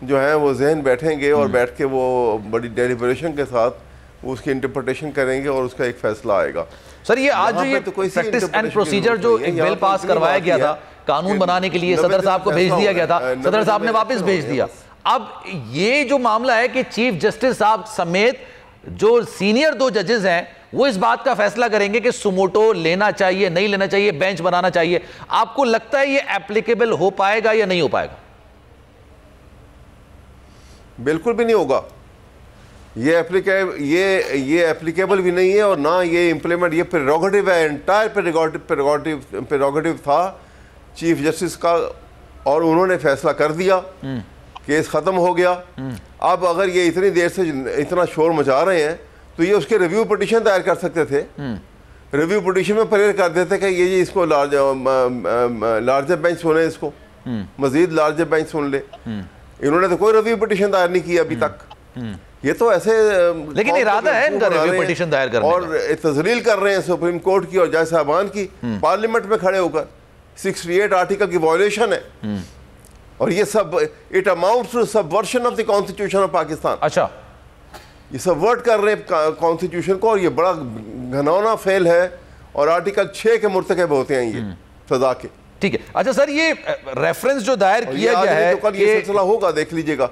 जो है वो जहन बैठेंगे और बैठ के वो बड़ी डेलिब्रेशन के साथ उसकी इंटरप्रिटेशन करेंगे और उसका एक फैसला आएगा। सर ये आज जो ये प्रैक्टिस एंड प्रोसीजर जो एक बिल पास करवाया गया था कानून बनाने के लिए, सदर साहब को भेज दिया गया था, सदर साहब ने वापस भेज दिया। अब ये जो मामला है कि चीफ जस्टिस साहब समेत जो सीनियर 2 जजेस हैं वो इस बात का फैसला करेंगे कि सुमोटो लेना चाहिए नहीं लेना चाहिए, बेंच बनाना चाहिए। आपको लगता है ये एप्लीकेबल हो पाएगा या नहीं हो पाएगा? बिल्कुल भी नहीं होगा। ये एप्लीकेबल भी नहीं है और ना ये इम्प्लीमेंट, ये प्रेरोगेटिव है, एंटायर प्रेरोगेटिव था चीफ जस्टिस का और उन्होंने फैसला कर दिया, केस खत्म हो गया। अब अगर ये इतनी देर से इतना शोर मचा रहे हैं तो ये उसके रिव्यू पिटीशन दायर कर सकते थे। रिव्यू पिटीशन में प्रेयर कर देते कि ये इसको लार्जर बेंच सुने, इसको मजीद लार्जर बेंच सुन ले। इन्होंने तो कोई रिव्यू पिटीशन दायर नहीं किया अभी तक। ये तो ऐसे लेकिन इरादा है इनका रिव्यू पिटीशन दायर करने और तजलील कर रहे हैं सुप्रीम कोर्ट की और जज साहबान की पार्लियामेंट में खड़े होकर। 68 आर्टिकल की वायलेशन है और ये सब it amounts to subversion of the constitution of Pakistan. अच्छा, ये सबवर्ट कर रहे हैं कॉन्स्टिट्यूशन को और ये बड़ा घनौना फेल है और आर्टिकल 6 के मुर्तकब होते हैं ये सजा के। ठीक है। अच्छा सर, ये रेफरेंस जो दायर किया गया है, तो कल ये सिलसिला होगा, देख लीजिएगा।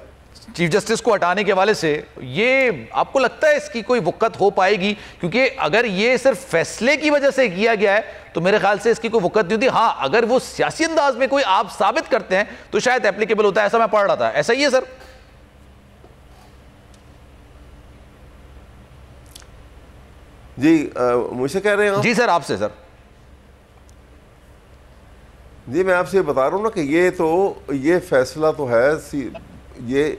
चीफ जस्टिस को हटाने के हवाले से ये आपको लगता है इसकी कोई वक़्त हो पाएगी? क्योंकि अगर ये सिर्फ फैसले की वजह से किया गया है तो मेरे ख्याल से इसकी कोई वक़्त नहीं होती। हाँ, अगर वो सियासी अंदाज में कोई आप साबित करते हैं तो शायद एप्लीकेबल होता है, ऐसा मैं पढ़ रहा था। ऐसा ही है सर? जी मुझसे कह रहे हैं? जी सर, आपसे सर। जी मैं आपसे बता रहा हूँ ना कि ये फैसला तो है, ये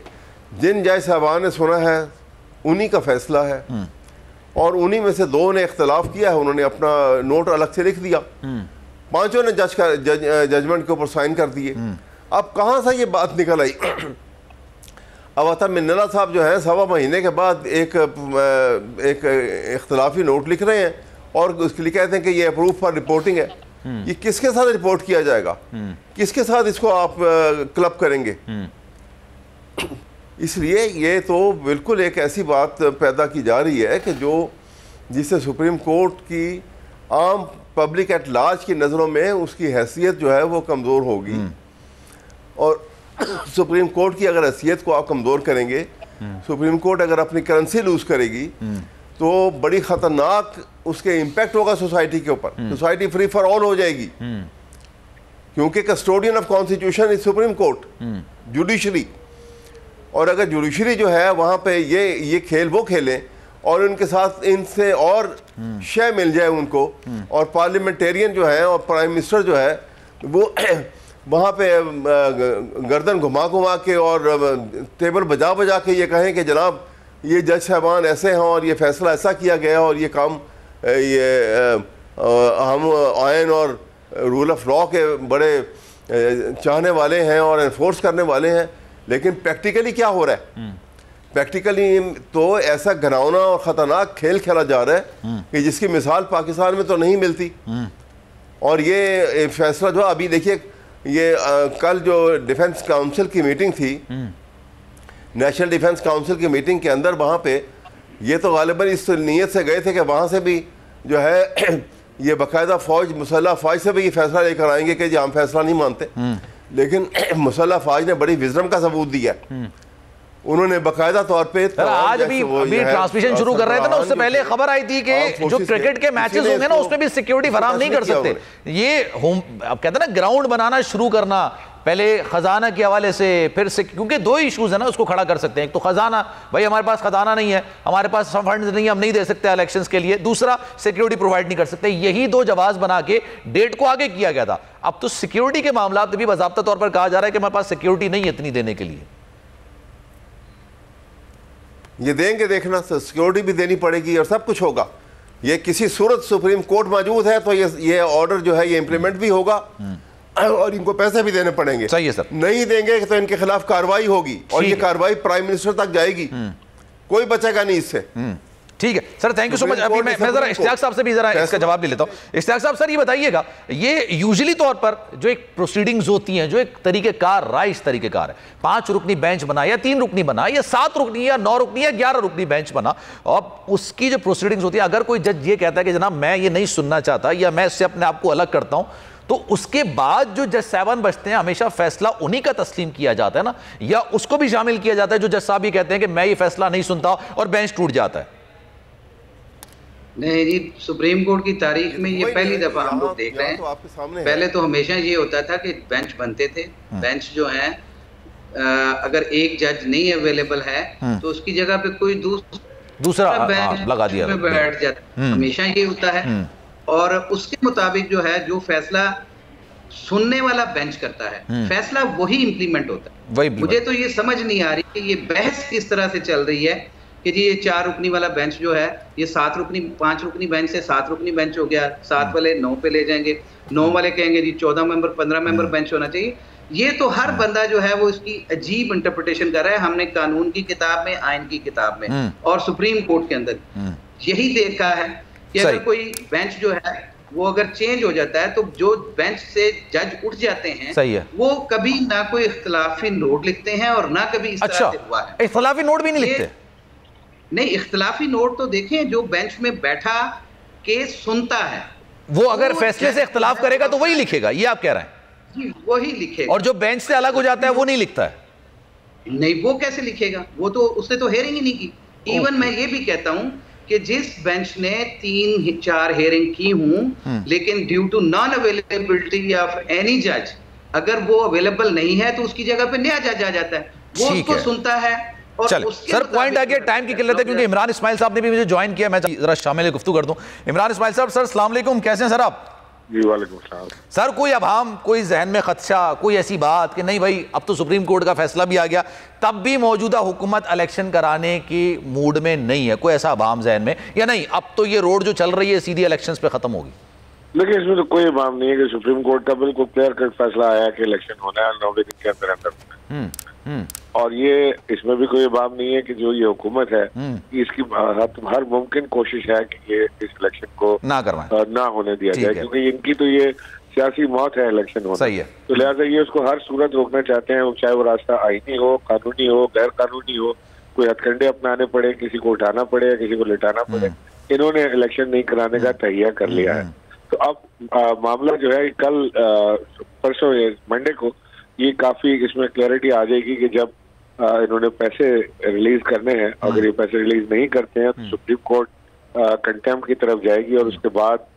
जिन जज साहबान ने सुना है उन्हीं का फैसला है और उन्हीं में से 2 ने इख्तलाफ किया है, उन्होंने अपना नोट अलग से लिख दिया। 5 ने जजमेंट के ऊपर साइन कर दिए। अब कहाँ से ये बात निकल आई? अब आता मिन्नला साहब जो है 1.25 महीने के बाद एक इख्तलाफी नोट लिख रहे हैं और उसके लिए कहते हैं कि ये अप्रूव फॉर रिपोर्टिंग है। ये किसके साथ रिपोर्ट किया जाएगा? किसके साथ इसको आप क्लब करेंगे? इसलिए ये तो बिल्कुल एक ऐसी बात पैदा की जा रही है कि जिससे सुप्रीम कोर्ट की आम पब्लिक एट लार्ज की नज़रों में उसकी हैसियत जो है वो कमज़ोर होगी और सुप्रीम कोर्ट की अगर हैसियत को आप कमज़ोर करेंगे, सुप्रीम कोर्ट अगर अपनी करेंसी लूज करेगी तो बड़ी ख़तरनाक उसके इम्पैक्ट होगा सोसाइटी के ऊपर। सोसाइटी फ्री फॉर ऑल हो जाएगी क्योंकि custodian of constitution is supreme court, judiciary. और अगर जुडिशरी जो है वहाँ पे ये खेल वो खेलें और उनके साथ इनसे और शय मिल जाए उनको और पार्लियामेंटेरियन जो है और प्राइम मिनिस्टर जो है वो वहाँ पे गर्दन घुमा घुमा के और टेबल बजा बजा के ये कहें कि जनाब ये जज साहबान ऐसे हैं और ये फैसला ऐसा किया गया और ये काम हम आयन और रूल ऑफ लॉ के बड़े चाहने वाले हैं और एनफोर्स करने वाले हैं। लेकिन प्रैक्टिकली क्या हो रहा है? प्रैक्टिकली तो ऐसा घिनौना और ख़तरनाक खेल खेला जा रहा है कि जिसकी मिसाल पाकिस्तान में तो नहीं मिलती। और ये फैसला जो अभी देखिए, ये कल जो डिफेंस काउंसिल की मीटिंग थी, नेशनल डिफेंस काउंसिल की मीटिंग के अंदर वहाँ पे ये तो गालिबन इस नीयत से गए थे कि वहाँ से भी जो है ये बाकायदा फ़ौज, मुसल्लह फ़ौज से भी ये फैसला लेकर आएंगे कि हम फैसला नहीं मानते। लेकिन मुसल्लह फ़ौज ने बड़ी विज़डम का सबूत दिया उन्होंने बकायदा तौर पे आज अभी ट्रांसमिशन शुरू कर रहे थे ना, उससे पहले खबर आई थी कि जो क्रिकेट के मैचेस होंगे ना उसमें भी सिक्योरिटी फराहम नहीं कर सकते। ये होम अब कहते हैं ना ग्राउंड बनाना शुरू करना, पहले खजाना के हवाले से, फिर क्योंकि दो इश्यूज है ना उसको खड़ा कर सकते हैं। एक तो खजाना, भाई हमारे पास खजाना नहीं है, हमारे पास फंड्स नहीं है, हम नहीं दे सकते इलेक्शंस के लिए। दूसरा, सिक्योरिटी प्रोवाइड नहीं कर सकते। यही दो जवाब बना के डेट को आगे किया गया था। अब तो सिक्योरिटी के मामला भी बाज़ाब्ता तौर पर कहा जा रहा है कि हमारे पास सिक्योरिटी नहीं है इतनी देने के लिए। ये देंगे, देखना, सिक्योरिटी भी देनी पड़ेगी और सब कुछ होगा। ये किसी सूरत सुप्रीम कोर्ट मौजूद है तो ये ऑर्डर जो है ये इंप्लीमेंट भी होगा और इनको पैसे भी देने पड़ेंगे। सही है सर। नहीं देंगे तो इनके खिलाफ कार्रवाई होगी और ये कार्रवाई प्राइम मिनिस्टर तक जाएगी, कोई बचेगा नहीं इससे। ठीक है sir, thank you so much. अभी मैं जरा इश्तियाक साहब से भी जरा इसका जवाब ले लेता हूं। इश्तियाक साहब सर ये बताइएगा, ये यूजुअली तौर पर जो एक प्रोसीडिंग्स होती हैं, जो एक तरीकेकार राय इस तरीकेकार है, 5 रुकनी बेंच बना या 3 रुकनी बना या 7 रुकनी या 9 रुकनी या 11 रुकनी बेंच बना, और उसकी जो प्रोसीडिंग्स होती है, अगर कोई जज ये कहता है कि जनाब मैं ये नहीं सुनना चाहता या मैं इससे अपने आप को अलग करता हूं, तो उसके बाद जो जज साहबान बचते हैं हमेशा फैसला उन्हीं का तस्लीम किया जाता है ना, या उसको भी शामिल किया जाता है जो जज साहब ये कहते हैं कि मैं ये फैसला नहीं सुनता और बेंच टूट जाता है? नहीं जी, सुप्रीम कोर्ट की तारीख में ये पहली दफा हम लोग देख रहे हैं। पहले तो हमेशा ये होता था कि बेंच बनते थे, बेंच जो है अगर एक जज नहीं अवेलेबल है तो उसकी जगह पे कोई दूसरा बेंच लगा दिया में बैठ जाता है। हमेशा ये होता है और उसके मुताबिक जो है जो फैसला सुनने वाला बेंच करता है, फैसला वही इंप्लीमेंट होता है। मुझे तो ये समझ नहीं आ रही कि ये बहस किस तरह से चल रही है कि जी ये 4 रुकनी वाला बेंच जो है ये 5 रुकनी बेंच से 7 रुकनी बेंच हो गया, 7 वाले 9 पे ले जाएंगे, 9 वाले कहेंगे जी 14 मेंबर 15 मेंबर बेंच होना चाहिए। ये तो हर बंदा जो है वो इसकी अजीब इंटरप्रिटेशन कर रहा है। हमने कानून की किताब में, आइन की किताब में और सुप्रीम कोर्ट के अंदर यही देखा है कि अगर कोई बेंच जो है वो अगर चेंज हो जाता है तो जो बेंच से जज उठ जाते हैं, सही है, वो कभी ना कोई इख्तिलाफी नोट लिखते हैं और ना कभी इस तरह से हुआ है। इख्तिलाफी नोट भी नहीं लिखते? नहीं, इख्तिलाफी नोट तो देखें जो बेंच में बैठा केस सुनता है वो अगर फैसले से इख्तिलाफ करेगा तो वही लिखेगा, ये आप कह रहे हैं? जी वही लिखेगा। और जो बेंच से अलग हो जाता है वो नहीं लिखता है? नहीं, वो कैसे लिखेगा? वो तो उसने तो हेयरिंग ही नहीं की। इवन मैं ये भी कहता हूं कि जिस बेंच ने 3-4 हेयरिंग की हूं लेकिन due to non availability of any जज अगर वो अवेलेबल नहीं है तो उसकी जगह पे नया जज आ जाता है, वो उसको सुनता है। चल सर, पॉइंट आ गया, टाइम की किल्लत है क्योंकि इमरान इस्माइल साहब ने भी मुझे ज्वाइन किया, मैं जरा शामिल गुफ्तगू कर दूं। इमरान इस्माइल साहब, सर अस्सलाम वालेकुम, कैसे हैं सर आप? जी वालेकुम सलाम। सर कोई अभाम, कोई जहन में खदशा, कोई ऐसी बात कि नहीं भाई अब तो सुप्रीम कोर्ट का फैसला भी आ गया, तब भी मौजूदा हुकूमत इलेक्शन कराने की मूड में नहीं है, कोई ऐसा अभाम जहन में, या नहीं अब तो ये रोड जो चल रही है सीधी इलेक्शंस पे खत्म होगी? लेकिन इसमें तो कोई अभाम नहीं है कि सुप्रीम कोर्ट का बिल्कुल क्लियर कट फैसला आया कि इलेक्शन होना है 90 दिन के अंदर अंदर, और ये इसमें भी कोई अभाव नहीं है कि जो ये हुकूमत है इसकी हर मुमकिन कोशिश है कि ये इस इलेक्शन को ना होने दिया जाए, क्योंकि इनकी तो ये सियासी मौत है इलेक्शन होना। सही है। तो लिहाजा ये उसको हर सूरत रोकना चाहते हैं, चाहे वो रास्ता आईनी हो, कानूनी हो, गैर कानूनी हो, कोई हथकंडे अपनाने पड़े, किसी को उठाना पड़े, किसी को लिटाना पड़े, इन्होंने इलेक्शन नहीं कराने का तैयार कर लिया है। तो अब मामला जो है कल परसों मंडे को ये काफी इसमें क्लैरिटी आ जाएगी कि जब इन्होंने पैसे रिलीज करने हैं, अगर ये पैसे रिलीज नहीं करते हैं तो सुप्रीम कोर्ट कंटेम्प्ट की तरफ जाएगी और उसके बाद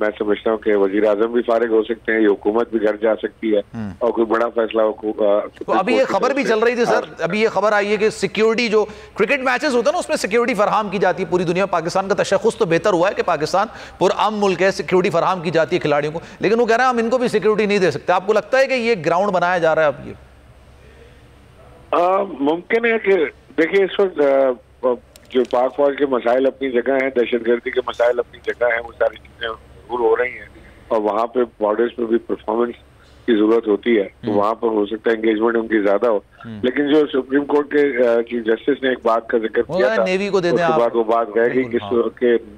मैं समझता हूँ कि वजीर आजम भी फारिग हो सकते हैं, ये हुकूमत भी घर जा सकती है और कोई बड़ा फैसला तो अभी ये खबर भी चल रही थी सर, अभी ये खबर आई है कि सिक्योरिटी जो क्रिकेट मैचेस होता है ना उसमें सिक्योरिटी फराहम की जाती है पूरी दुनिया में। पाकिस्तान का तशख़्ख़ुस तो बेहतर हुआ है कि पाकिस्तान पुरअमन मुल्क है, सिक्योरिटी फराहम की जाती है खिलाड़ियों को, लेकिन वो कह रहे हैं हम इनको भी सिक्योरिटी नहीं दे सकते। आपको लगता है कि ये ग्राउंड बनाया जा रहा है अब? ये मुमकिन है कि देखिए इस वक्त जो पाक फौज के मसाइल अपनी जगह हैं, दहशतगर्दी के मसाइल अपनी जगह हैं, वो सारी चीजें दूर हो रही हैं और वहाँ पे बॉर्डर्स पे भी परफॉर्मेंस की जरूरत होती है, तो वहाँ पर हो सकता है एंगेजमेंट उनकी ज्यादा हो। लेकिन जो सुप्रीम कोर्ट के चीफ जस्टिस ने एक बात का जिक्र किया था, नेवी को दे दें, उसके बाद वो बात रह गई कि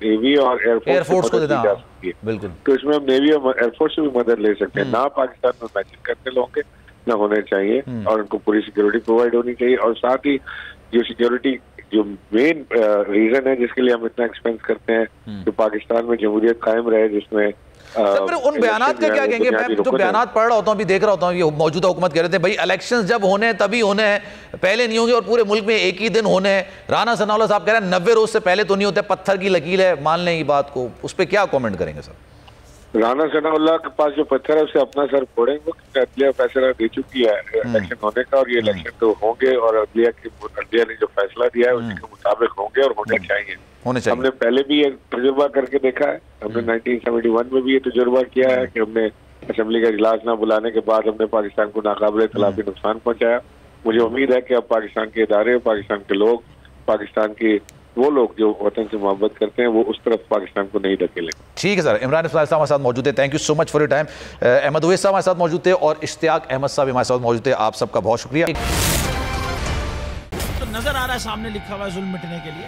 नेवी और एयरफोर्स को दी जा सकती है। बिल्कुल, तो इसमें हम नेवी और एयरफोर्स से भी मदद ले सकते हैं। ना पाकिस्तान में मैचिंग करने लोगों के ना होने चाहिए और उनको पूरी सिक्योरिटी प्रोवाइड होनी चाहिए, और साथ ही जो सिक्योरिटी जो मेन रीजन है जिसके लिए हम इतना एक्सपेंस करते हैं कि पाकिस्तान में जमहूरियत कायम रहे, जिसमें सर फिर उन बयानात का क्या कहेंगे? मैं जो बयानात पढ़ रहा होता हूँ, अभी देख रहा होता हूँ, ये मौजूदा हुकूमत कह रहे थे भाई इलेक्शंस जब होने हैं तभी होने हैं, पहले नहीं होंगे और पूरे मुल्क में एक ही दिन होने हैं। राना सनाउल्लाह साहब कह रहे हैं 90 रोज से पहले तो नहीं होते, पत्थर की लकीर है, मान लें ये बात को, उस पर क्या कॉमेंट करेंगे सर? राना सनाउल्लाह के पास जो पत्थर है उससे अपना सर फोड़ेंगे। अदलिया फैसला दे चुकी है इलेक्शन होने का, और ये इलेक्शन तो होंगे और अदलिया ने जो फैसला दिया है उसी के मुताबिक होंगे और होने चाहिए। हमने पहले भी ये तजुर्बा करके देखा है, हमने 1971 में भी ये तजुर्बा किया है कि हमने असेंबली का इजलास ना बुलाने के बाद हमने पाकिस्तान को नाकाबिले तलाफी नुकसान पहुंचाया। मुझे उम्मीद है कि अब पाकिस्तान के इदारे, पाकिस्तान के लोग, पाकिस्तान की वो लोग जो वतन से मोहब्बत करते हैं वो उस तरफ पाकिस्तान को नहीं धकेलें। ठीक है सर। इमरान इस्माइल साहब हमारे साथ मौजूद है, thank you so much for your time. Ahmed Uwais sahab हमारे साथ मौजूद थे और इश्तियाक अहमद साहब हमारे साथ मौजूद थे, आप सबका बहुत शुक्रिया। तो नजर आ रहा है सामने लिखा हुआ है जुल्म मिटने के लिए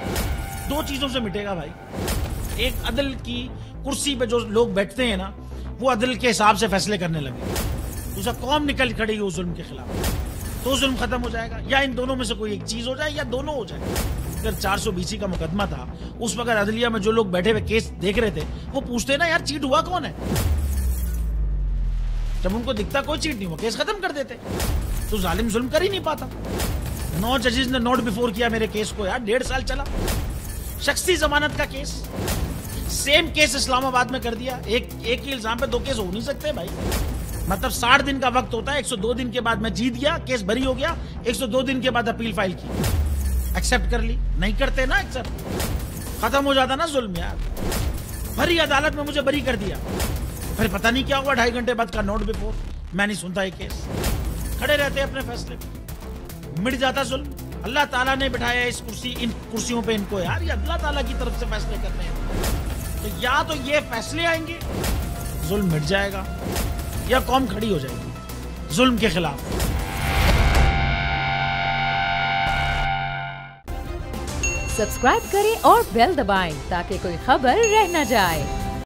दो चीजों से मिटेगा भाई। एक, अदल की कुर्सी पे जो लोग बैठते हैं ना वो अदल के हिसाब से फैसले करने लगे, दूसरा कौम निकल खड़ी उस जुल्म के खिलाफ, तो जुल्म खत्म हो जाएगा। या इन दोनों में से कोई एक चीज हो जाए या दोनों हो जाए। अगर 420 का मुकदमा था, उस वक्त अदलिया में जो लोग बैठे हुए केस देख रहे थे वो पूछते ना यार चीट हुआ कौन है, जब उनको दिखता कोई चीट नहीं हुआ केस खत्म कर देते। तो जालिम जुल्म कर ही नहीं पाता। 9 जजेस ने नोट बिफोर किया मेरे केस को यार, 1.5 साल चला। शख्सी जमानत का केस, सेम केस इस्लामाबाद में कर दिया। एक ही इल्जाम पे 2 केस हो नहीं सकते भाई। मतलब 60 दिन का वक्त होता है, 102 दिन के बाद मैं जीत गया, केस बरी हो गया, 102 दिन के बाद अपील फाइल की, एक्सेप्ट कर ली। नहीं करते ना एक्सेप्ट, खत्म हो जाता ना जुल्म यार। भरी अदालत में मुझे बरी कर दिया, फिर पता नहीं क्या हुआ 2.5 घंटे बाद का नोट बिफोर, मैं नहीं सुनता ये केस। खड़े रहते अपने फैसले पे, मिट जाता जुल्म। अल्लाह ताला ने बिठाया इस कुर्सी, इन कुर्सियों पे इनको यार, ये अल्लाह ताला की तरफ से फैसले करने हैं। तो या तो ये फैसले आएंगे, जुल्म मिट जाएगा, या कौम खड़ी हो जाएगी जुल्म के खिलाफ। सब्सक्राइब करें और बेल दबाएं ताकि कोई खबर रह न जाए।